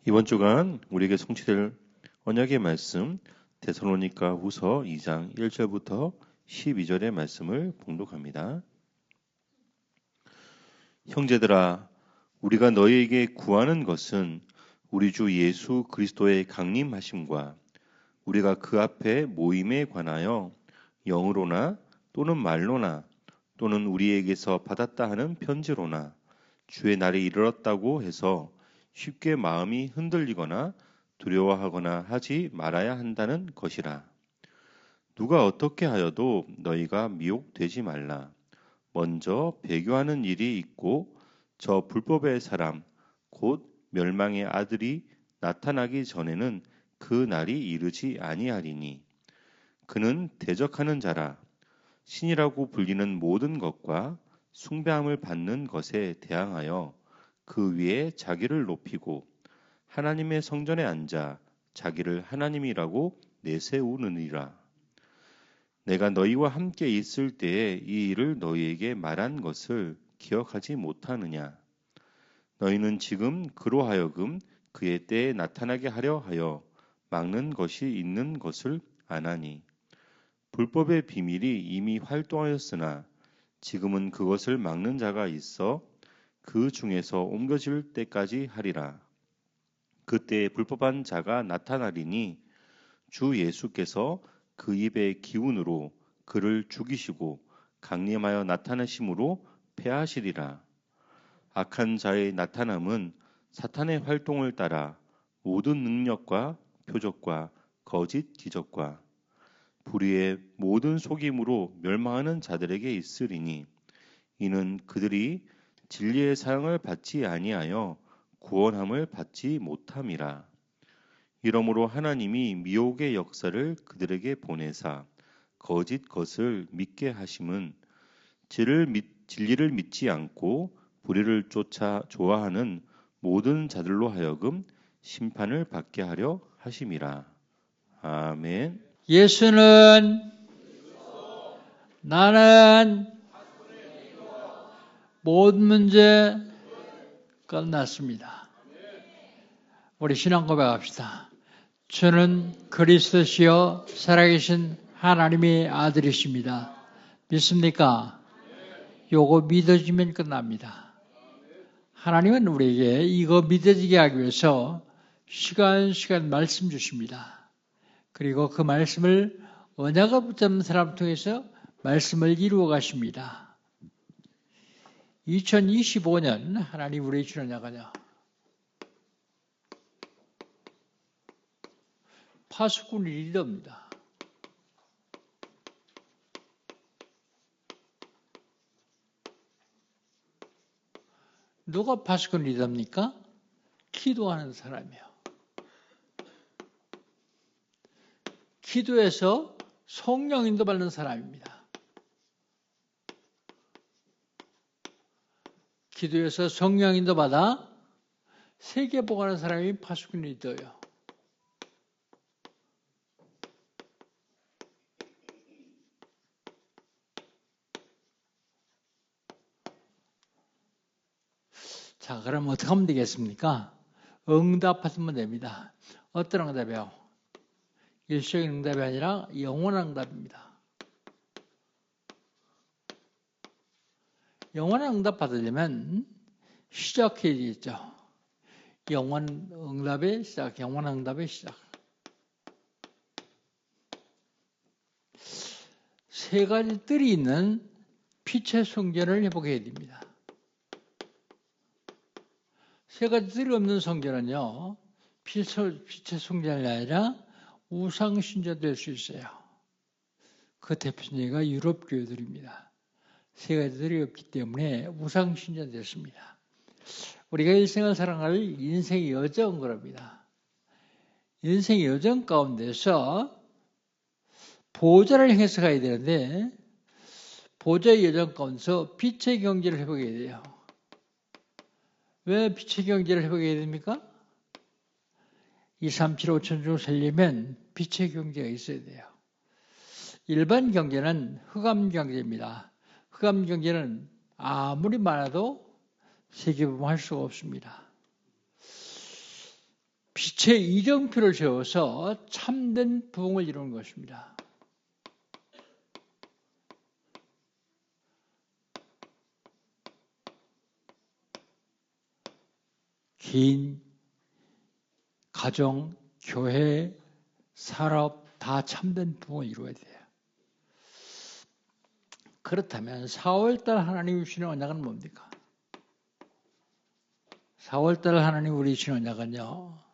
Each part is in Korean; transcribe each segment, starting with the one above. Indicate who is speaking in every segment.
Speaker 1: 이번 주간 우리에게 성취될 언약의 말씀 데살로니가 후서 2장 1절부터 12절의 말씀을 봉독합니다. 형제들아, 우리가 너희에게 구하는 것은 우리 주 예수 그리스도의 강림하심과 우리가 그 앞에 모임에 관하여 영으로나 또는 말로나 또는 우리에게서 받았다 하는 편지로나 주의 날이 이르렀다고 해서 쉽게 마음이 흔들리거나 두려워하거나 하지 말아야 한다는 것이라. 누가 어떻게 하여도 너희가 미혹되지 말라. 먼저 배교하는 일이 있고 저 불법의 사람 곧 멸망의 아들이 나타나기 전에는 그 날이 이르지 아니하리니 그는 대적하는 자라. 신이라고 불리는 모든 것과 숭배함을 받는 것에 대항하여 그 위에 자기를 높이고 하나님의 성전에 앉아 자기를 하나님이라고 내세우느니라. 내가 너희와 함께 있을 때에 이 일을 너희에게 말한 것을 기억하지 못하느냐? 너희는 지금 그로 하여금 그의 때에 나타나게 하려 하여 막는 것이 있는 것을 아나니 불법의 비밀이 이미 활동하였으나 지금은 그것을 막는 자가 있어 그 중에서 옮겨질 때까지 하리라. 그때 불법한 자가 나타나리니 주 예수께서 그 입의 기운으로 그를 죽이시고 강림하여 나타나심으로 패하시리라. 악한 자의 나타남은 사탄의 활동을 따라 모든 능력과 표적과 거짓 기적과 불의의 모든 속임으로 멸망하는 자들에게 있으리니 이는 그들이 진리의 사랑을 받지 아니하여 구원함을 받지 못함이라. 이러므로 하나님이 미혹의 역사를 그들에게 보내사 거짓 것을 믿게 하심은 진리를 믿지 않고 불의를 쫓아 좋아하는 모든 자들로 하여금 심판을 받게 하려 하심이라. 아멘.
Speaker 2: 예수는 나는 모든 문제 끝났습니다. 우리 신앙 고백합시다. 주는 그리스도시요 살아계신 하나님의 아들이십니다. 믿습니까? 요거 믿어지면 끝납니다. 하나님은 우리에게 이거 믿어지게 하기 위해서 시간 말씀 주십니다. 그리고 그 말씀을 언약을 붙잡는 사람 통해서 말씀을 이루어 가십니다. 2025년 하나님 우리에게 주는 언약은요. 파수꾼 리더입니다. 누가 파수꾼 리더입니까? 기도하는 사람이요. 기도해서 성령 인도받는 사람입니다. 기도해서 성령 인도받아 세계복하는 사람이 파수꾼 리더예요. 자, 그럼 어떻게 하면 되겠습니까? 응답하시면 됩니다. 어떤 응답이요? 일시적인 응답이 아니라 영원한 응답입니다. 영원한 응답 받으려면 시작해야겠죠. 영원 응답의 시작, 영원한 응답의 시작. 세 가지 뜰이 있는 빛의 성전을 회복해야 됩니다. 세 가지 뜰이 없는 성전은요, 빛의 성전이 아니라 우상신전 될 수 있어요. 그 대표적인 유럽 교회들입니다. 세 가지 뜰이 없기 때문에 우상신전 됐습니다. 우리가 일생을 살아갈 인생의 여정 그럽니다. 인생의 여정 가운데서 보좌를 향해서 가야 되는데 보좌의 여정 가운데서 빛의 경제를 회복해야 돼요. 왜 빛의 경제를 회복해야 됩니까? 2, 3, 7, 5천 중 살려면 빛의 경제가 있어야 돼요. 일반 경제는 흑암 경제입니다. 흑암 경제는 아무리 많아도 세계보험할 수가 없습니다. 빛의 이정표를 세워서 참된 부흥을 이루는 것입니다. 개인, 가정, 교회, 산업 다 참된 부흥을 이루어야 돼요. 그렇다면 4월달 하나님이 주시는 언약은 뭡니까? 4월달 하나님 우리 주시는 언약은요,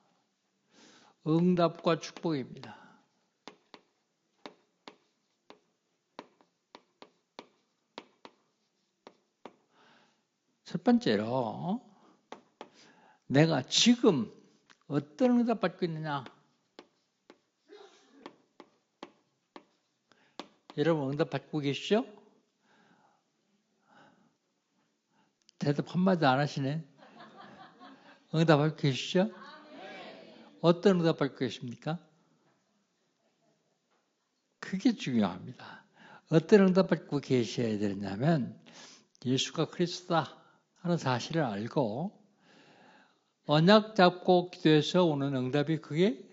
Speaker 2: 응답과 축복입니다. 첫 번째로 내가 지금 어떤 응답 받고 있느냐? 여러분 응답 받고 계시죠? 대답 한마디 안 하시네. 응답 받고 계시죠? 어떤 응답 받고 계십니까? 그게 중요합니다. 어떤 응답 받고 계셔야 되냐면 예수가 그리스도다 하는 사실을 알고 언약 잡고 기도해서 오는 응답이 그게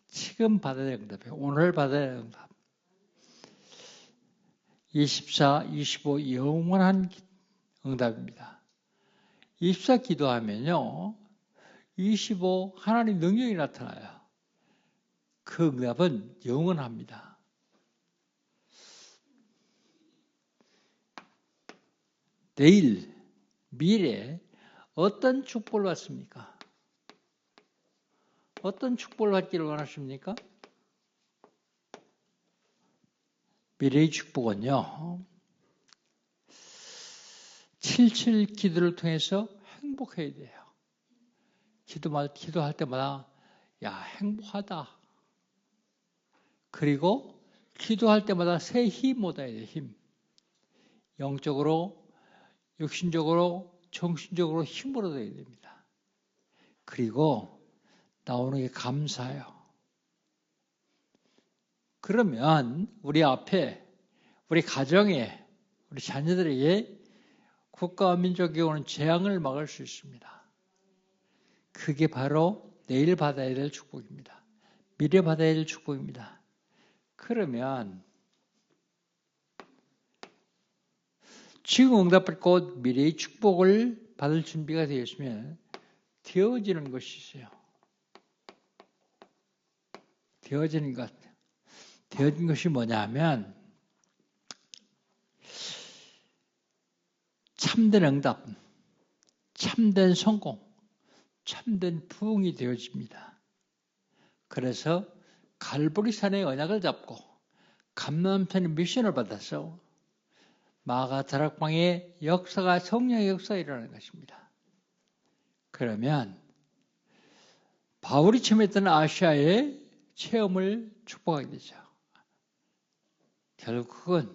Speaker 2: 지금 받아야 될 응답이에요. 오늘 받아야 될 응답. 24, 25 영원한 응답입니다. 24 기도하면요, 25 하나님 능력이 나타나요. 그 응답은 영원합니다. 내일, 미래 어떤 축복을 받습니까? 어떤 축복을 받기를 원하십니까? 미래의 축복은요, 77 기도를 통해서 행복해야 돼요. 기도할 때마다 야, 행복하다. 그리고 기도할 때마다 새 힘 얻어야 돼요. 힘. 영적으로, 육신적으로, 정신적으로 힘을 얻어야 됩니다. 그리고 나오는 게 감사해요. 그러면 우리 앞에, 우리 가정에, 우리 자녀들에게 국가와 민족에 오는 재앙을 막을 수 있습니다. 그게 바로 내일 받아야 될 축복입니다. 미래 받아야 될 축복입니다. 그러면 지금 응답받고 미래의 축복을 받을 준비가 되어 있으면 되어지는 것이 있어요. 되어지는 것. 되어진 것이 뭐냐면 참된 응답, 참된 성공, 참된 부흥이 되어집니다. 그래서 갈보리산의 언약을 잡고 감람산의 미션을 받아서 마가 다락방의 역사가 성령의 역사가 일어나는 것입니다. 그러면 바울이 체험했던 아시아의 체험을 축복하게 되죠. 결국은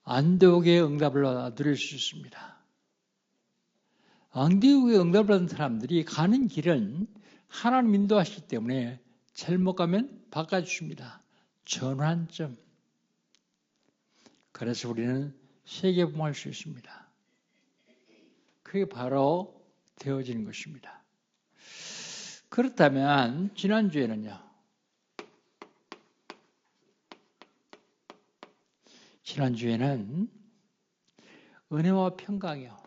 Speaker 2: 안디옥의 응답을 누릴 수 있습니다. 안디옥의 응답을 받은 사람들이 가는 길은 하나님 인도하시기 때문에 잘못 가면 바꿔주십니다. 전환점. 그래서 우리는 세계복음할 수 있습니다. 그게 바로 되어지는 것입니다. 그렇다면 지난주에는요. 지난주에는 은혜와 평강이요.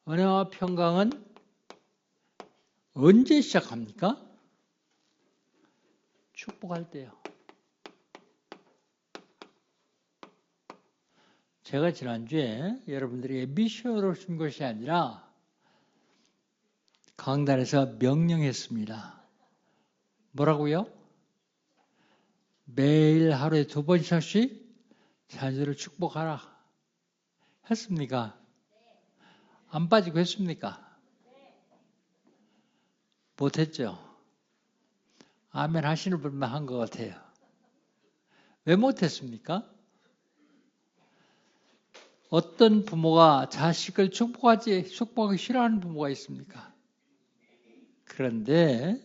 Speaker 2: 은혜와 평강은 언제 시작합니까? 축복할 때요. 제가 지난주에 여러분들에게 미션으로 준 것이 아니라 강단에서 명령했습니다. 뭐라고요? 매일 하루에 2번씩 자녀들을 축복하라. 했습니까? 안 빠지고 했습니까? 못했죠? 아멘 하시는 분만 한 것 같아요. 왜 못했습니까? 어떤 부모가 자식을 축복하기 싫어하는 부모가 있습니까? 그런데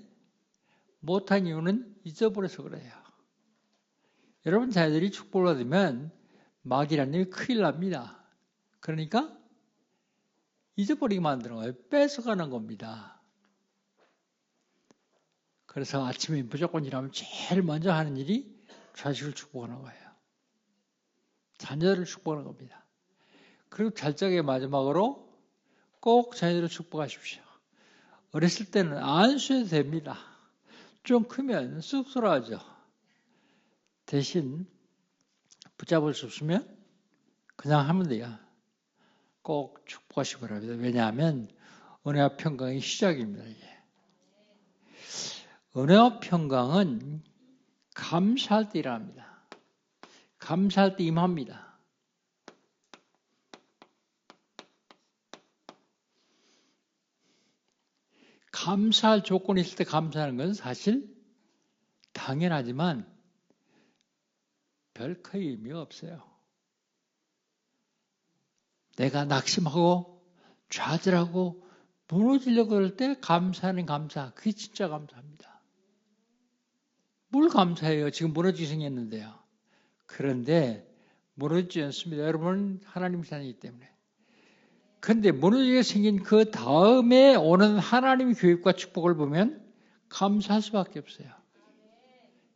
Speaker 2: 못한 이유는 잊어버려서 그래요. 여러분 자녀들이 축복을 받으면 마귀라는 놈이 큰일 납니다. 그러니까 잊어버리게 만드는 거예요. 뺏어가는 겁니다. 그래서 아침에 무조건 일하면 제일 먼저 하는 일이 자식을 축복하는 거예요. 자녀를 축복하는 겁니다. 그리고 절정의 마지막으로 꼭 자녀를 축복하십시오. 어렸을 때는 안 쉬어도 됩니다. 좀 크면 쑥스러워하죠. 대신 붙잡을 수 없으면 그냥 하면 돼요. 꼭 축복하시기 바랍니다. 왜냐하면 은혜와 평강의 시작입니다. 이게. 은혜와 평강은 감사할 때 일어납니다. 감사할 때 임합니다. 감사할 조건이 있을 때 감사하는 것은 사실 당연하지만 별 큰 의미가 없어요. 내가 낙심하고 좌절하고 무너지려고 할 때 감사하는 감사, 그게 진짜 감사합니다. 뭘 감사해요? 지금 무너지게 생겼는데요. 그런데 무너지지 않습니다. 여러분은 하나님 자녀이기 때문에. 그런데 무너지게 생긴 그 다음에 오는 하나님의 교육과 축복을 보면 감사할 수밖에 없어요.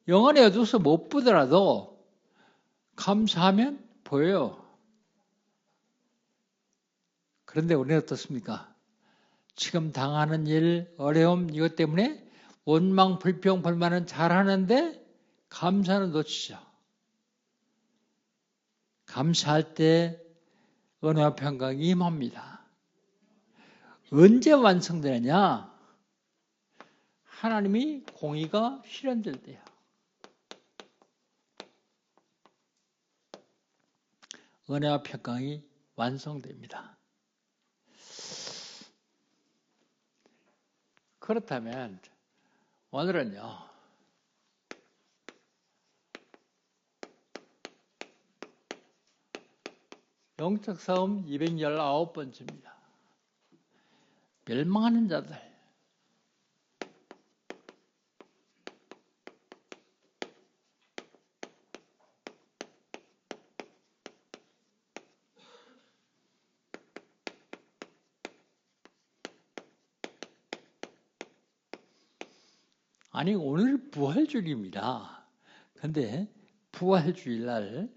Speaker 2: 영안에 어두워서 못 보더라도 감사하면 보여요. 그런데 우리는 어떻습니까? 지금 당하는 일, 어려움 이것 때문에 원망, 불평, 불만은 잘하는데 감사는 놓치죠. 감사할 때 은혜와 평강이 임합니다. 언제 완성되느냐? 하나님이 공의가 실현될 때요. 은혜와 평강이 완성됩니다. 그렇다면 오늘은요. 영적 싸움 219번째입니다. 멸망하는 자들. 아니 오늘 부활주일입니다. 근데 부활주일날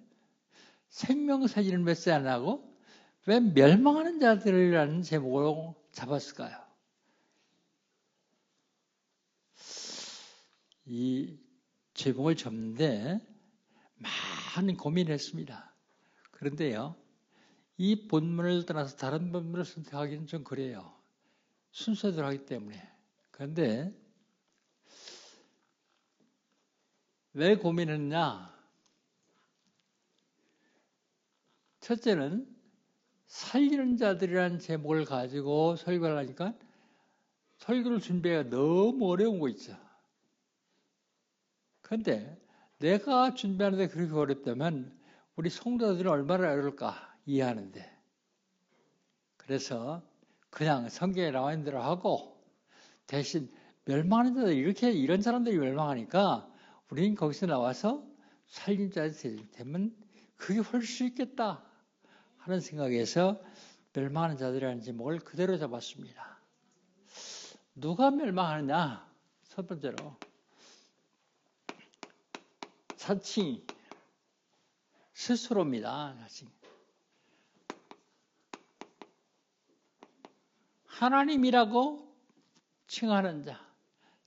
Speaker 2: 생명사진을 몇 세 안 하고 왜 멸망하는 자들이라는 제목으로 잡았을까요? 이 제목을 잡는데 많은 고민을 했습니다. 그런데요, 이 본문을 떠나서 다른 본문을 선택하기는 좀 그래요. 순서대로 하기 때문에. 그런데 왜 고민했냐? 첫째는 살리는 자들이라는 제목을 가지고 설교를 하니까 설교를 준비하기가 너무 어려운 거 있죠. 그런데 내가 준비하는데 그렇게 어렵다면 우리 성도들은 얼마나 어려울까 이해하는데. 그래서 그냥 성경에 나와 있는 대로 하고 대신 멸망하는 자들 이런 사람들이 멸망하니까 우리는 거기서 나와서 살린 자들이 되면 그게 훨씬 있겠다 하는 생각에서 멸망하는 자들이라는 제목을 그대로 잡았습니다. 누가 멸망하느냐? 첫 번째로 자칭 스스로입니다. 자칭. 하나님이라고 칭하는 자,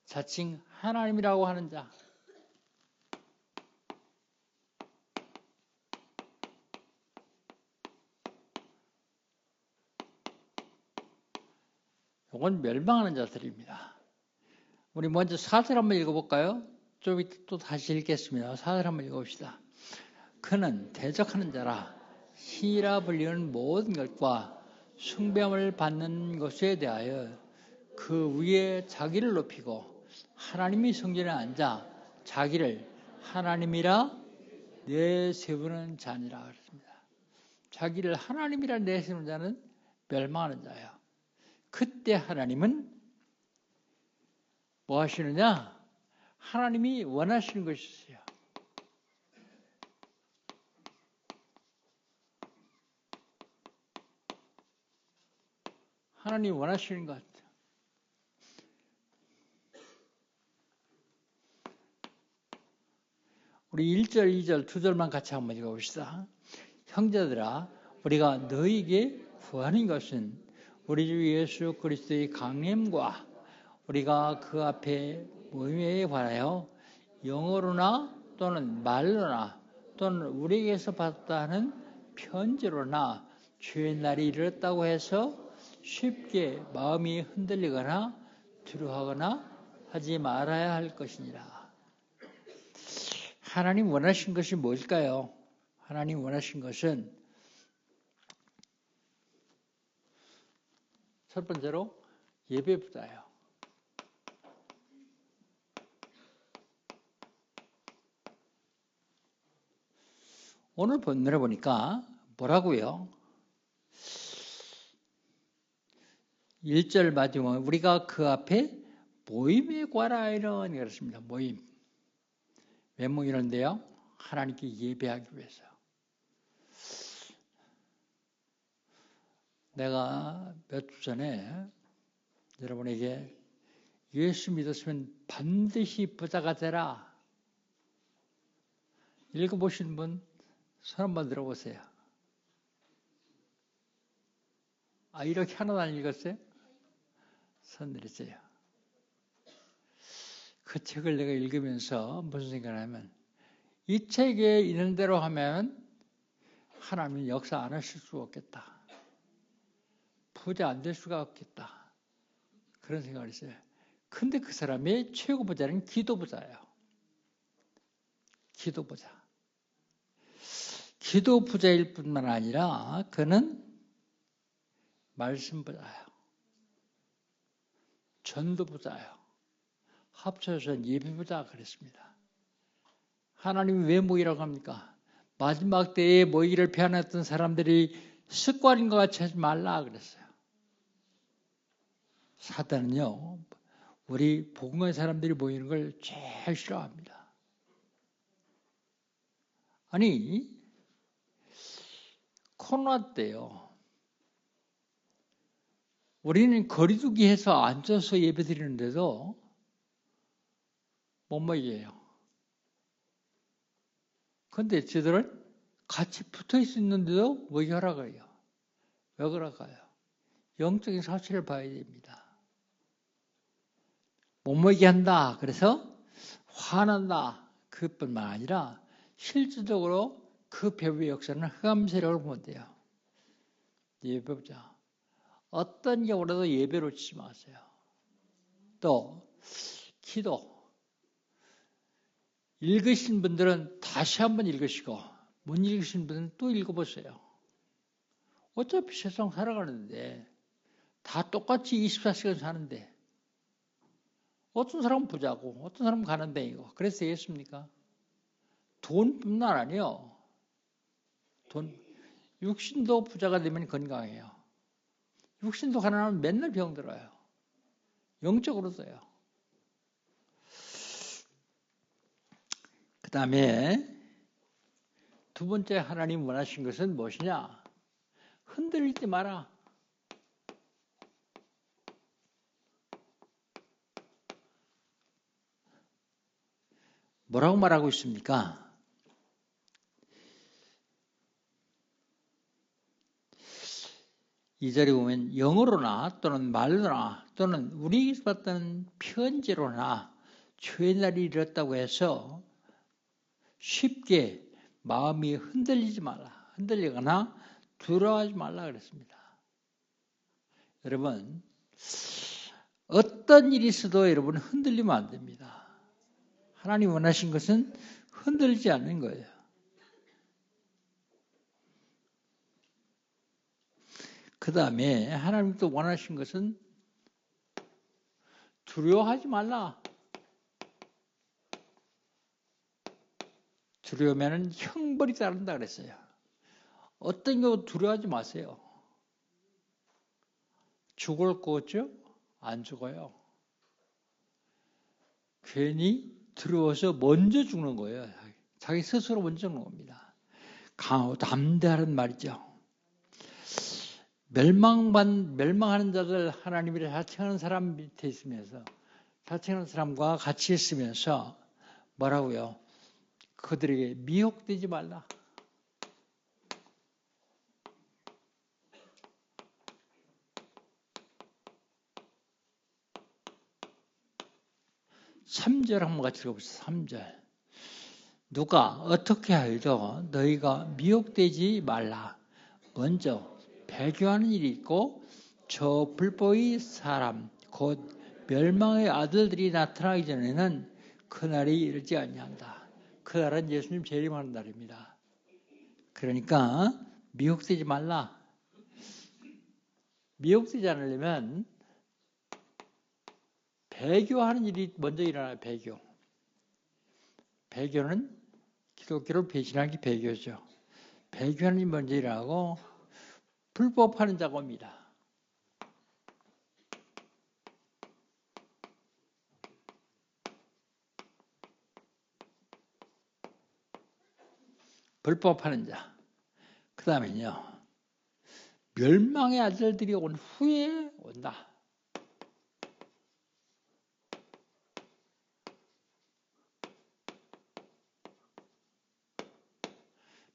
Speaker 2: 자칭 하나님이라고 하는 자. 이건 멸망하는 자들입니다. 우리 먼저 사절 한번 읽어볼까요? 좀 이따 또 다시 읽겠습니다. 사절 한번 읽어봅시다. 그는 대적하는 자라 신이라 불리는 모든 것과 숭배함을 받는 것에 대하여 그 위에 자기를 높이고 하나님이 성전에 앉아 자기를 하나님이라 내세우는 자니라 그랬습니다. 자기를 하나님이라 내세우는 자는 멸망하는 자예요. 그때 하나님은 뭐 하시느냐? 하나님이 원하시는 것이 있어요. 하나님 원하시는 것. 우리 1절, 2절, 2절만 같이 한번 읽어봅시다. 형제들아, 우리가 너희에게 구하는 것은 우리 주 예수 그리스도의 강림과 우리가 그 앞에 모임에 관하여 영어로나 또는 말로나 또는 우리에게서 받았다 하는 편지로나 주의 날이 이르렀다고 해서 쉽게 마음이 흔들리거나 두려워하거나 하지 말아야 할 것이니라. 하나님 원하신 것이 무엇일까요? 하나님 원하신 것은 첫 번째로 예배보다요. 오늘 본문에 보니까 뭐라고요? 1절 마지막에 우리가 그 앞에 모임에 관하여 이런 그렇습니다. 모임. 왜 모이는데요? 하나님께 예배하기 위해서. 내가 몇 주 전에 여러분에게 예수 믿었으면 반드시 부자가 되라. 읽어보신 분 손 한번 들어보세요. 아, 이렇게 하나도 안 읽었어요? 손 들으세요. 그 책을 내가 읽으면서 무슨 생각을 하면 이 책에 있는 대로 하면 하나님은 역사 안 하실 수가 없겠다. 부자 안 될 수가 없겠다. 그런 생각을 했어요. 근데 그 사람의 최고 부자는 기도부자예요. 기도부자. 기도부자일 뿐만 아니라 그는 말씀부자예요. 전도부자예요. 합쳐서 예배부자 그랬습니다. 하나님이 왜 모이라고 합니까? 마지막 때에 모이기를 피하였던 사람들이 습관인 것 같이 하지 말라 그랬어요. 사단은요, 우리 복음의 사람들이 모이는 걸 제일 싫어합니다. 아니, 코로나 때요. 우리는 거리두기 해서 앉아서 예배 드리는데도 못 모이게 해요. 그런데 저들은 같이 붙어 있었는데도 모이게 하라고 해요. 왜 그럴까요? 영적인 사실을 봐야 됩니다. 못 모이게 한다. 그래서 화난다. 그것뿐만 아니라 실질적으로 그 배후의 역사는 흑암 세력을 보면 돼요. 예배보자. 어떤 경우라도 예배로 치지 마세요. 또 기도. 읽으신 분들은 다시 한번 읽으시고 못 읽으신 분은 또 읽어보세요. 어차피 세상 살아가는데 다 똑같이 24시간 사는데 어떤 사람은 부자고 어떤 사람은 가난뱅이고 그래서 되겠습니까? 돈뿐만 아니요. 육신도 부자가 되면 건강해요. 육신도 가난하면 맨날 병들어요. 영적으로도요. 그 다음에 두 번째 하나님 원하신 것은 무엇이냐? 흔들리지 마라. 뭐라고 말하고 있습니까? 이 자리에 보면 영어로나 또는 말로나 또는 우리에게서 받던 편지로나 주의 날이 이르렀다고 해서 쉽게 마음이 흔들리지 말라. 흔들리거나 두려워하지 말라 그랬습니다. 여러분, 어떤 일이 있어도 여러분 흔들리면 안 됩니다. 하나님 원하신 것은 흔들리지 않는 거예요. 그 다음에 하나님 또 원하신 것은 두려워하지 말라. 두려우면 형벌이 따른다 그랬어요. 어떤 경우 두려워하지 마세요. 죽을 거죠? 안 죽어요. 괜히 두려워서 먼저 죽는 거예요. 자기 스스로 먼저 죽는 겁니다. 강하고 담대하는 말이죠. 멸망하는 자들 하나님이라 자칭하는 사람 밑에 있으면서 자칭하는 사람과 같이 있으면서 뭐라고요? 그들에게 미혹되지 말라. 삼 절 한번 같이 읽어보세요. 3절. 누가 어떻게 하여도 너희가 미혹되지 말라. 먼저 배교하는 일이 있고 저 불법의 사람 곧 멸망의 아들들이 나타나기 전에는 그날이 이르지 아니한다. 그날은 예수님 재림하는 날입니다. 그러니까 미혹되지 말라. 미혹되지 않으려면 배교하는 일이 먼저 일어나요. 배교. 배교는 기독교를 배신하기 배교죠. 배교하는 일이 먼저 일어나고 불법하는 자가 옵니다. 불법하는 자. 그 다음에요. 멸망의 아들들이 온 후에 온다.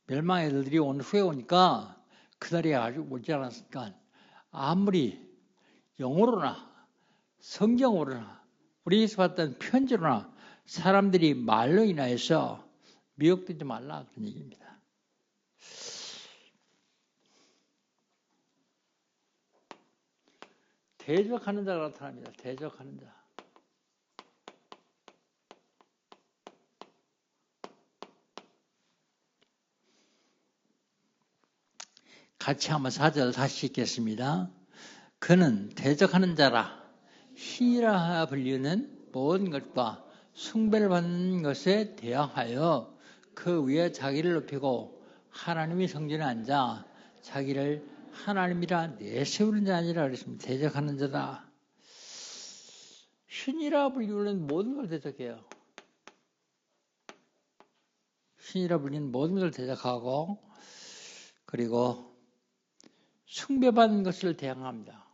Speaker 2: 멸망의 아들들이 온 후에 오니까 그날이 아직 오지 않았으니까 아무리 영어로나 성경으로나 우리에서 봤던 편지로나 사람들이 말로 인하여서 미혹되지 말라 그런 얘기입니다. 대적하는 자가 나타납니다. 대적하는 자. 같이 한번 4절 다시 읽겠습니다. 그는 대적하는 자라 신이라 불리는 모든 것과 숭배를 받는 것에 대항하여 그 위에 자기를 높이고 하나님의 성전에 앉아 자기를 하나님이라 내세우는 자 아니라 그랬습니다. 대적하는 자다. 신이라 불리는 모든 걸 대적해요. 신이라 불리는 모든 걸 대적하고 그리고 숭배받는 것을 대항합니다.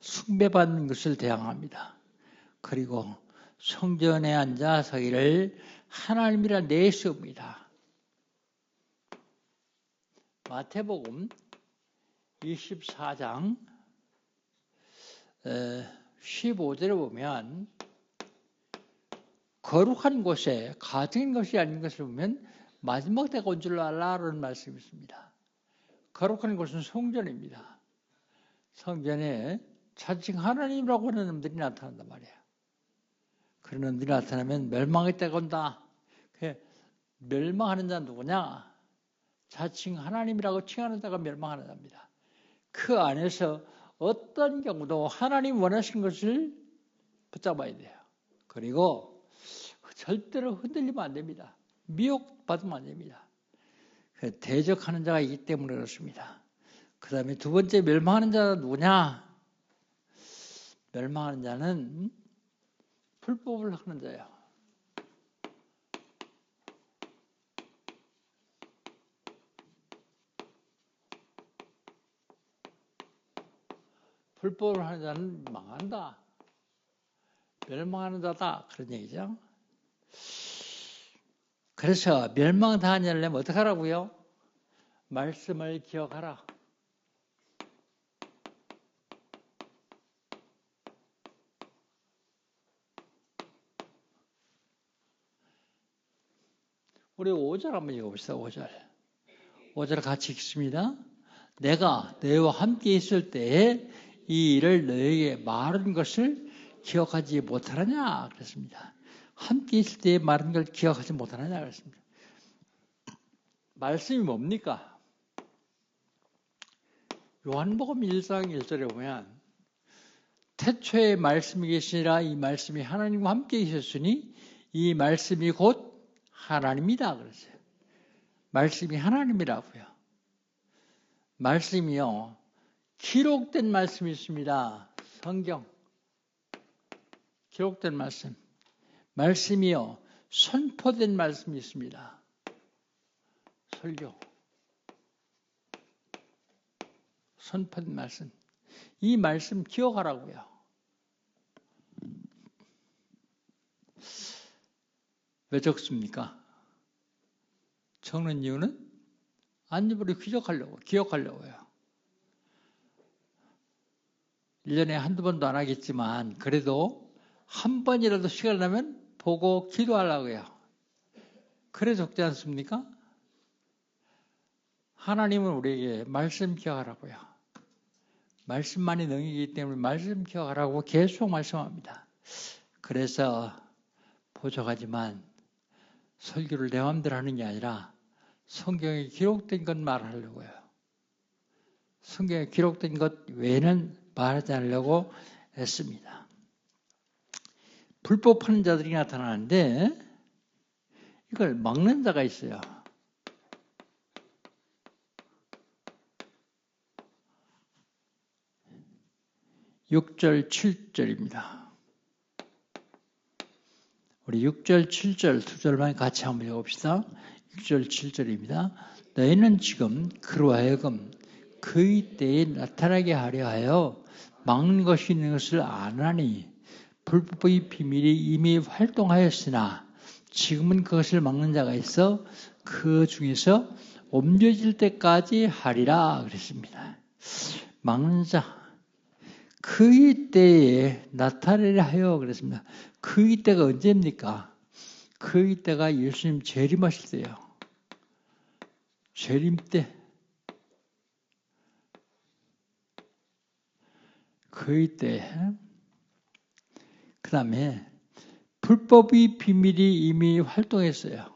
Speaker 2: 숭배받는 것을 대항합니다. 그리고 성전에 앉아 서기를 하나님이라 내세웁니다. 마태복음 24장 15절에 보면 거룩한 곳에 가증인 것이 아닌 것을 보면 마지막 때가 온 줄 알라라는 말씀이 있습니다. 거룩한 곳은 성전입니다. 성전에 자칭 하나님이라고 하는 놈들이 나타난단 말이에요. 그런 놈들이 나타나면 멸망의 때가 온다. 멸망하는 자는 누구냐? 자칭 하나님이라고 칭하는 자가 멸망하는 자입니다. 그 안에서 어떤 경우도 하나님 원하시는 것을 붙잡아야 돼요. 그리고 절대로 흔들리면 안 됩니다. 미혹받으면 안 됩니다. 대적하는 자가 있기 때문에 그렇습니다. 그 다음에 두 번째 멸망하는 자는 누구냐? 멸망하는 자는 불법을 하는 자예요. 불법을 하는 자는 망한다. 멸망하는 자다. 그런 얘기죠. 그래서 멸망당하려면 어떻게 하라고요? 말씀을 기억하라. 우리 5절 한번 읽어봅시다. 5절 같이 읽습니다. 내가 너희와 함께 있을 때에 이 일을 너희에게 말한 것을 기억하지 못하느냐 그랬습니다. 함께 있을 때에 말한 걸 기억하지 못하느냐 그랬습니다. 말씀이 뭡니까? 요한복음 1장 1절에 보면 태초에 말씀이 계시니라 이 말씀이 하나님과 함께 있었으니 이 말씀이 곧 하나님이다 그랬어요. 말씀이 하나님이라고요. 말씀이요. 기록된 말씀이 있습니다. 성경. 기록된 말씀. 말씀이요. 선포된 말씀이 있습니다. 설교. 선포된 말씀. 이 말씀 기억하라고요. 왜 적습니까? 적는 이유는 안 입으로 기억하려고요. 1년에 한두 번도 안 하겠지만 그래도 한 번이라도 시간 나면 보고 기도하려고요. 그래 적지 않습니까? 하나님은 우리에게 말씀 기억하라고요. 말씀만이 능이기 때문에 말씀 기억하라고 계속 말씀합니다. 그래서 보조하지만 설교를 내 마음대로 하는 게 아니라 성경에 기록된 것 말하려고요. 성경에 기록된 것 외에는 말하지 않으려고 했습니다. 불법하는 자들이 나타나는데 이걸 막는 자가 있어요. 6절, 7절입니다. 우리 6절, 7절 두 절만 같이 한번 읽어봅시다. 6절, 7절입니다. 너희는 지금 그로 하여금 그의 때에 나타나게 하려 하여 막는 것이 있는 것을 아나니 불법의 비밀이 이미 활동하였으나 지금은 그것을 막는 자가 있어 그 중에서 옮겨질 때까지 하리라 그랬습니다. 막는 자. 그의 때에 나타나려 하여 그랬습니다. 그의 때가 언제입니까? 그의 때가 예수님 재림하실 때예요. 재림 때. 그의 때. 그 다음에 불법의 비밀이 이미 활동했어요.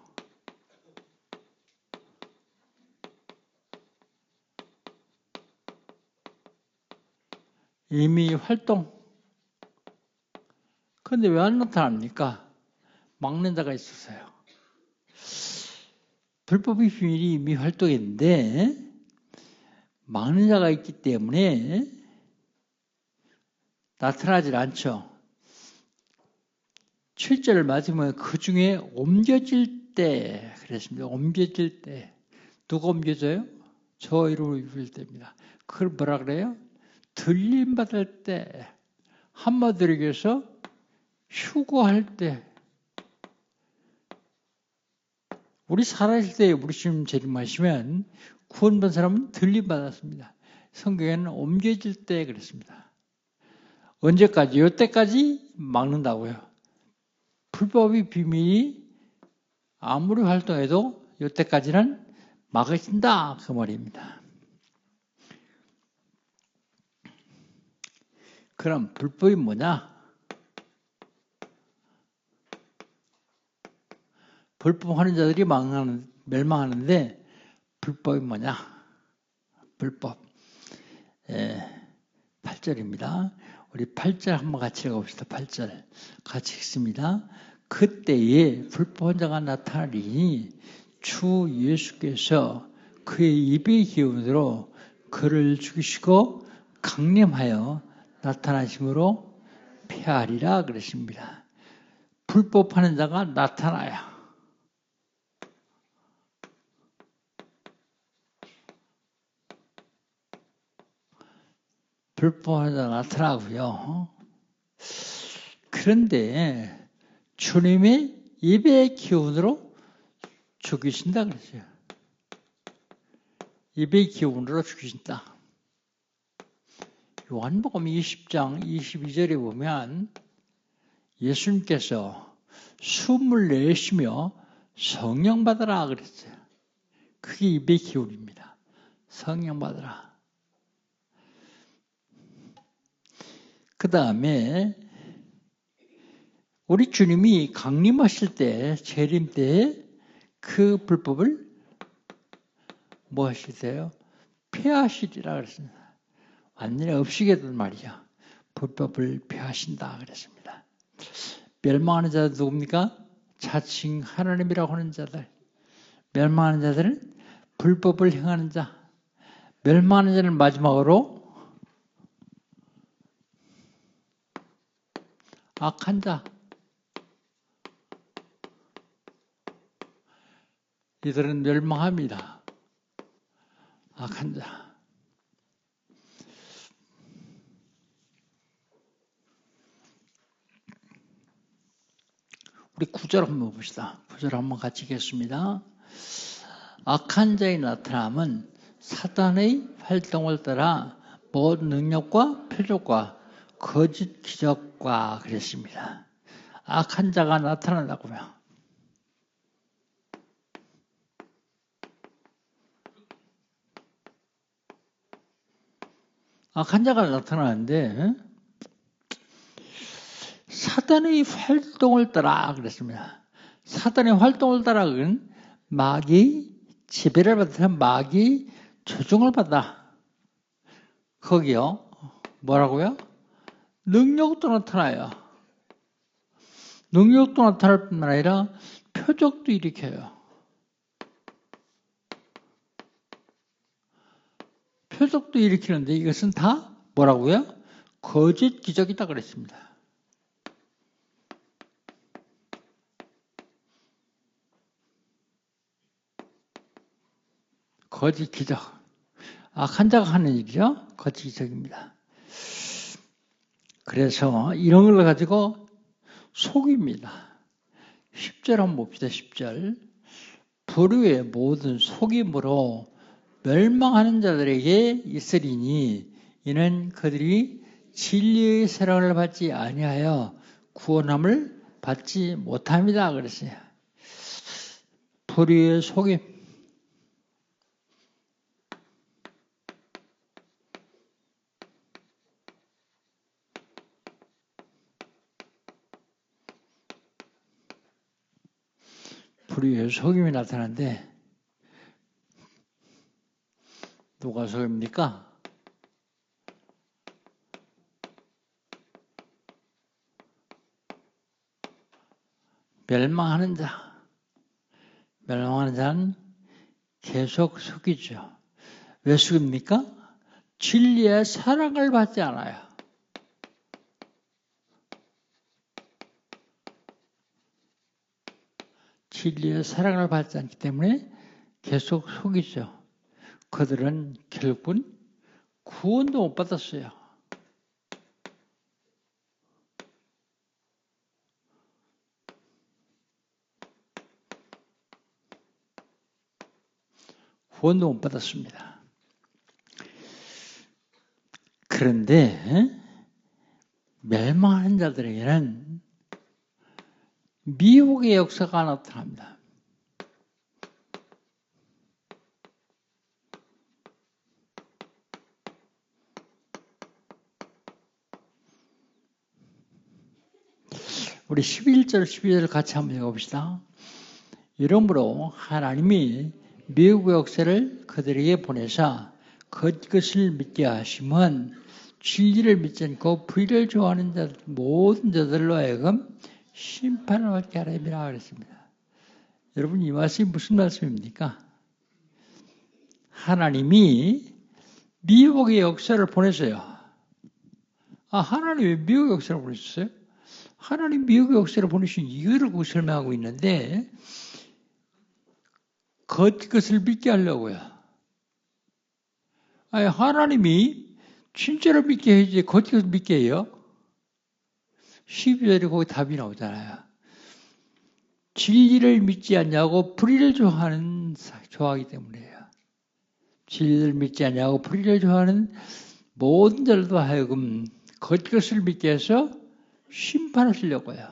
Speaker 2: 이미 활동. 그런데 왜 안 나타납니까? 막는 자가 있었어요. 불법의 비밀이 이미 활동했는데 막는 자가 있기 때문에 나타나질 않죠. 7절을 맞으면 그 중에 옮겨질 때 그랬습니다. 옮겨질 때. 누가 옮겨져요? 저 이름을 부를 때입니다. 그걸 뭐라 그래요? 들림받을 때. 한마디로 얘기해서 휴거할 때. 우리 살아있을 때 우리 주님 재림하시면 구원받은 사람은 들림받았습니다. 성경에는 옮겨질 때 그랬습니다. 언제까지? 이때까지 막는다고요. 불법의 비밀이 아무리 활동해도 이때까지는 막으신다 그 말입니다. 그럼 불법이 뭐냐? 불법하는 자들이 멸망하는데 불법이 뭐냐? 불법. 8절입니다. 우리 8절 한번 같이 읽어봅시다. 8절 같이 읽습니다. 그때에 불법한 자가 나타나리니 주 예수께서 그의 입의 기운으로 그를 죽이시고 강림하여 나타나심으로 패하리라 그랬습니다. 불법하는 자가 나타나요. 불법하는 자가 나타나고요. 그런데 주님의 입의 기운으로 죽이신다 그랬어요. 입의 기운으로 죽이신다. 요한복음 20장 22절에 보면 예수님께서 숨을 내쉬며 성령 받으라 그랬어요. 그게 입의 기운입니다. 성령 받으라. 그 다음에 우리 주님이 강림하실 때, 재림 때에 그 불법을 뭐 하실 때요? 폐하시리라 그랬습니다. 완전히 없이게든 말이죠. 불법을 폐하신다 그랬습니다. 멸망하는 자들 누굽니까? 자칭 하나님이라고 하는 자들. 멸망하는 자들은 불법을 행하는 자. 멸망하는 자는 마지막으로 악한 자. 이들은 멸망합니다. 악한 자. 우리 9절 한번 봅시다. 9절 한번 같이 읽겠습니다. 악한 자의 나타남은 사단의 활동을 따라 모든 능력과 표적과 거짓 기적과 그랬습니다. 악한 자가 나타난다고요. 악한 자가 나타나는데 사단의 활동을 따라 그랬습니다. 사단의 활동을 따라는 마귀 지배를 받아 마귀 조종을 받아. 거기요. 뭐라고요? 능력도 나타나요. 능력도 나타날 뿐만 아니라 표적도 일으켜요. 표적도 일으키는데 이것은 다 뭐라고요? 거짓 기적이다 그랬습니다. 거짓 기적. 악한 자가 하는 일이죠. 거짓 기적입니다. 그래서 이런 걸 가지고 속입니다. 10절 한번 봅시다. 10절. 불의의 모든 속임으로 멸망하는 자들에게 있으리니 이는 그들이 진리의 사랑을 받지 아니하여 구원함을 받지 못합니다. 그랬어요. 불의의 속임. 불의의 속임이 나타나는데 누가 속입니까? 멸망하는 자. 멸망하는 자는 계속 속이죠. 왜 속입니까? 진리의 사랑을 받지 않아요. 진리의 사랑을 받지 않기 때문에 계속 속이죠. 그들은 결국은 구원도 못 받았어요. 구원도 못 받았습니다. 그런데 멸망하는 자들에게는 미혹의 역사가 나타납니다. 우리 11절, 12절 같이 한번 읽어봅시다. 이러므로 하나님이 미혹의 역사를 그들에게 보내사 그것을 믿게 하시면 진리를 믿지 않고 불의를 좋아하는 자 모든 자들로 하여금 심판을 받게 하라니라 그랬습니다. 여러분 이 말씀이 무슨 말씀입니까? 하나님이 미혹의 역사를 보내서요. 하나님이 미혹의 역사를 보내셨어요? 하나님 미혹의 역사를 보내신 이유를 설명하고 있는데 그것을 믿게 하려고요. 하나님이 진짜로 믿게 해야지 그것을 믿게 해요? 12절에 거기 답이 나오잖아요. 진리를 믿지 않냐고 불의를 좋아하기 때문이에요. 진리를 믿지 않냐고 불의를 좋아하는 모든 자들도 하여금 그것을 믿게 해서 심판하시려고요.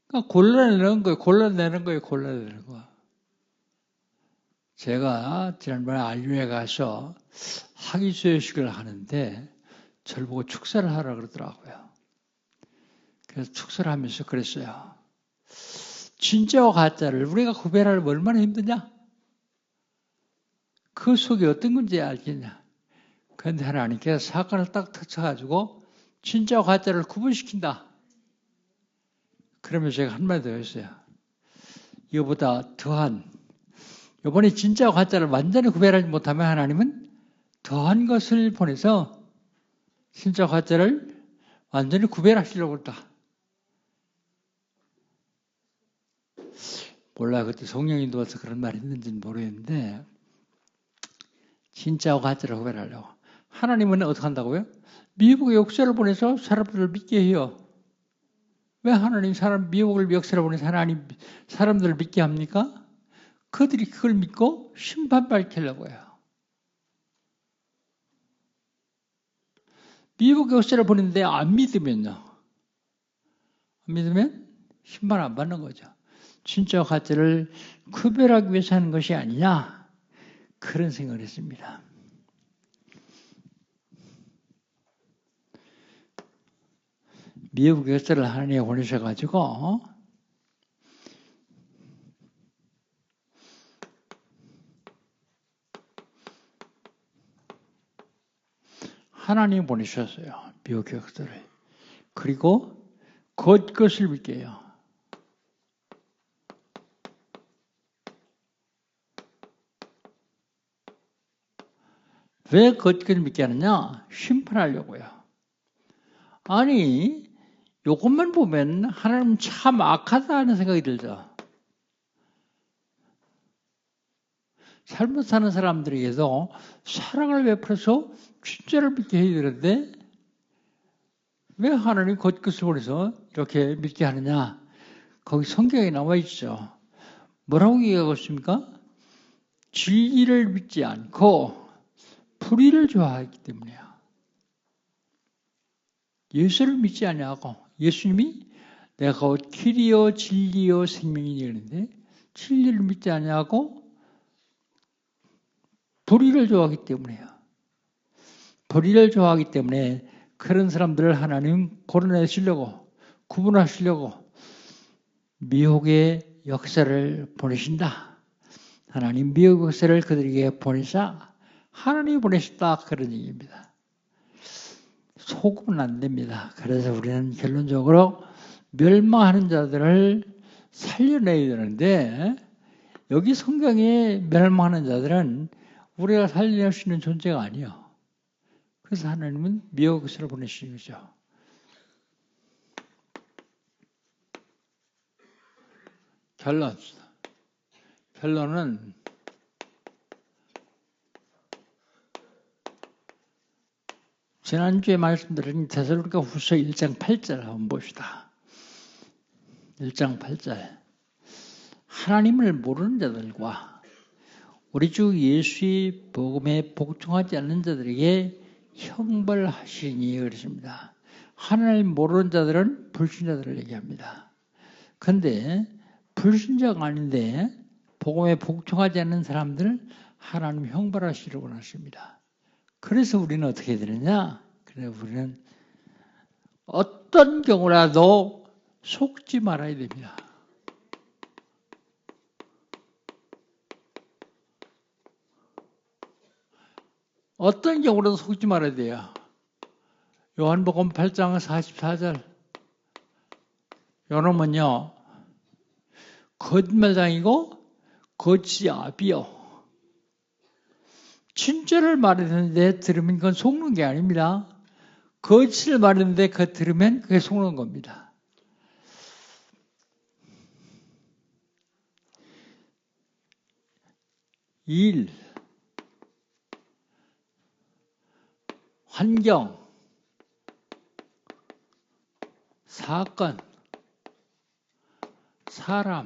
Speaker 2: 그러니까 골라내는 거예요. 제가 지난번에 안류에 가서 학위수여식을 하는데 저를 보고 축사를 하라 그러더라고요. 그래서 축사를 하면서 그랬어요. 진짜와 가짜를 우리가 구별하려면 얼마나 힘드냐? 그 속에 어떤 건지 알겠냐? 그런데 하나님께서 사건을 딱 터쳐가지고 진짜와 가짜를 구분시킨다. 그러면 제가 한마디 더 했어요. 이거보다 더한, 이번에 진짜와 가짜를 완전히 구별하지 못하면 하나님은 더한 것을 보내서 진짜와 가짜를 완전히 구별하시려고 했다. 몰라요. 그때 성령이 도와서 그런 말이 있는지는 모르겠는데 진짜와 가짜를 구별하려고. 하나님은 어떻게 한다고요? 미혹의 역사를 보내서 사람들을 믿게 해요. 왜 하나님 미혹을 역사를 보내서 하나님 사람들을 믿게 합니까? 그들이 그걸 믿고 심판받으려고 해요. 미혹의 역사를 보냈는데 안 믿으면요. 안 믿으면 심판 안 받는 거죠. 진짜와 가짜를 구별하기 위해서 하는 것이 아니냐, 그런 생각을 했습니다. 미혹의 역사를 하나님이 보내셔가지고 하나님이 보내셨어요. 미혹의 역사를. 그리고 겉것을 믿게 해요. 왜 겉것을 믿게 하느냐? 심판하려고요. 아니, 이것만 보면 하나님 참 악하다 하는 생각이 들죠. 잘못 사는 사람들에게도 사랑을 베풀어서 진짜를 믿게 해야 되는데 왜 하나님 겉것을 보내서 이렇게 믿게 하느냐? 거기 성경에 나와 있죠. 뭐라고 얘기하고 있습니까? 진리를 믿지 않고 불의를 좋아하기 때문이에요. 예수를 믿지 아니하고, 예수님이 내가 곧 길이요 진리요 생명이니 그러는데 진리를 믿지 아니하고 불의를 좋아하기 때문에요. 불의를 좋아하기 때문에 그런 사람들을 하나님 고려내시려고, 구분하시려고 미혹의 역사를 보내신다. 하나님 미혹의 역사를 그들에게 보내사 하나님이 보내셨다, 그런 얘기입니다. 속으면 안 됩니다. 그래서 우리는 결론적으로 멸망하는 자들을 살려내야 되는데 여기 성경에 멸망하는 자들은 우리가 살려낼 수 있는 존재가 아니에요. 그래서 하나님은 미혹의 역사를 보내시는 거죠. 결론은 지난주에 말씀드린 데살로니가 후서 1장 8절 한번 봅시다. 1장 8절. 하나님을 모르는 자들과 우리 주 예수의 복음에 복종하지 않는 자들에게 형벌하시니 그랬습니다. 하나님 모르는 자들은 불신자들을 얘기합니다. 그런데 불신자가 아닌데 복음에 복종하지 않는 사람들을 하나님 형벌하시려고 하십니다. 그래서 우리는 어떻게 되느냐? 그래서 우리는 어떤 경우라도 속지 말아야 됩니다. 어떤 경우라도 속지 말아야 돼요. 요한복음 8장 44절. 요놈은요, 거짓말장이고 거짓아비요. 진짜를 말했는데 들으면 그건 속는 게 아닙니다. 거짓을 말했는데 그거 들으면 그게 속는 겁니다. 일, 환경, 사건, 사람,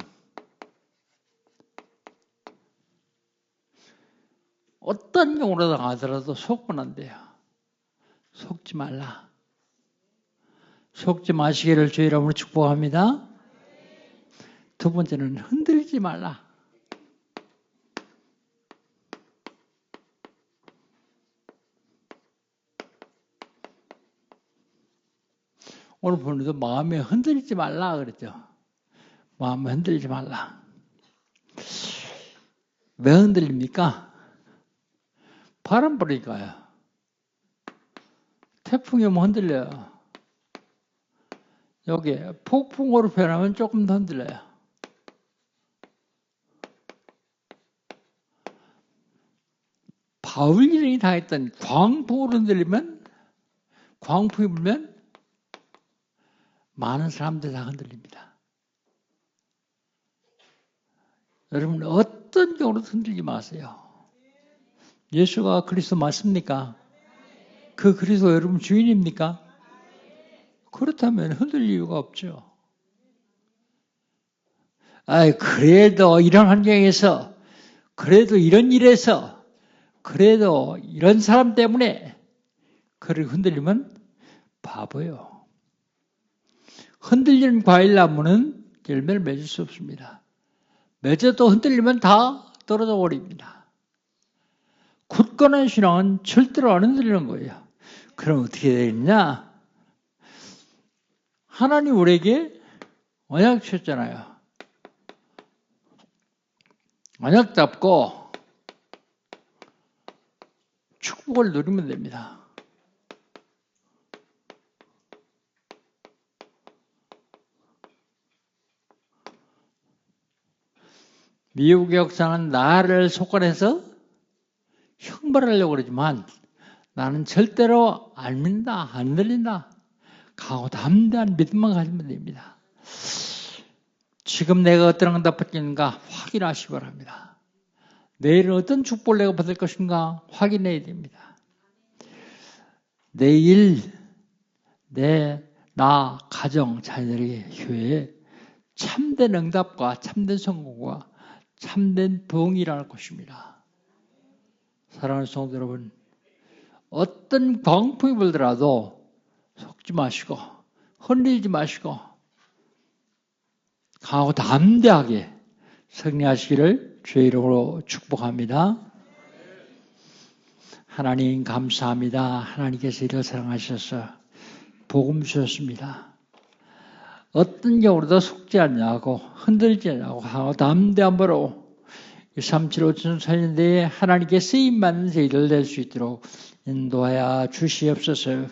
Speaker 2: 어떤 경우로 당하더라도 속으면 안 돼요. 속지 말라. 속지 마시기를 주의 이름으로 축복합니다. 두 번째는 흔들리지 말라. 오늘 보는데도 마음에 흔들리지 말라 그랬죠. 마음에 흔들리지 말라. 왜 흔들립니까? 바람 불으니까요. 태풍이 오면 흔들려요. 여기 폭풍으로 변하면 조금 더 흔들려요. 바울일행이 당했던 광풍으로 흔들리면, 광풍이 불면 많은 사람들이 다 흔들립니다. 여러분 어떤 경우로 흔들리지 마세요. 예수가 그리스도 맞습니까? 그 그리스도 여러분 주인입니까? 그렇다면 흔들릴 이유가 없죠. 그래도 이런 환경에서, 그래도 이런 일에서, 그래도 이런 사람 때문에 그를 흔들리면 바보예요. 흔들리는 과일나무는 열매를 맺을 수 없습니다. 맺어도 흔들리면 다 떨어져 버립니다. 굳건한 신앙은 절대로 안 흔들리는 거예요. 그럼 어떻게 되겠냐? 하나님 우리에게 언약 주셨잖아요. 언약 잡고 축복을 누리면 됩니다. 미국의 역사는 나를 속아내서 형벌하려고 그러지만 나는 절대로 안 믿는다, 안 들린다. 강하고 담대한 믿음만 가지면 됩니다. 지금 내가 어떤 응답을 받겠는가 확인하시기 바랍니다. 내일은 어떤 축복을 내가 받을 것인가 확인해야 됩니다. 내일 나 가정, 자녀들에게 교회에 참된 응답과 참된 성공과 참된 부흥이 일어날 것입니다. 사랑하는 성도 여러분, 어떤 광풍이 불더라도 속지 마시고 흔들리지 마시고 강하고 담대하게 승리하시기를 주의 이름으로 축복합니다. 하나님 감사합니다. 하나님께서 이를 사랑하셔서 복음 주셨습니다. 어떤 경우로도 속지 않냐고 흔들지 않냐고 하고 담대함으로 375천 살인대에 하나님께 쓰임받는 저희들 될 수 있도록 인도하여 주시옵소서.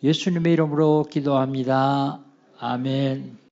Speaker 2: 예수님의 이름으로 기도합니다. 아멘.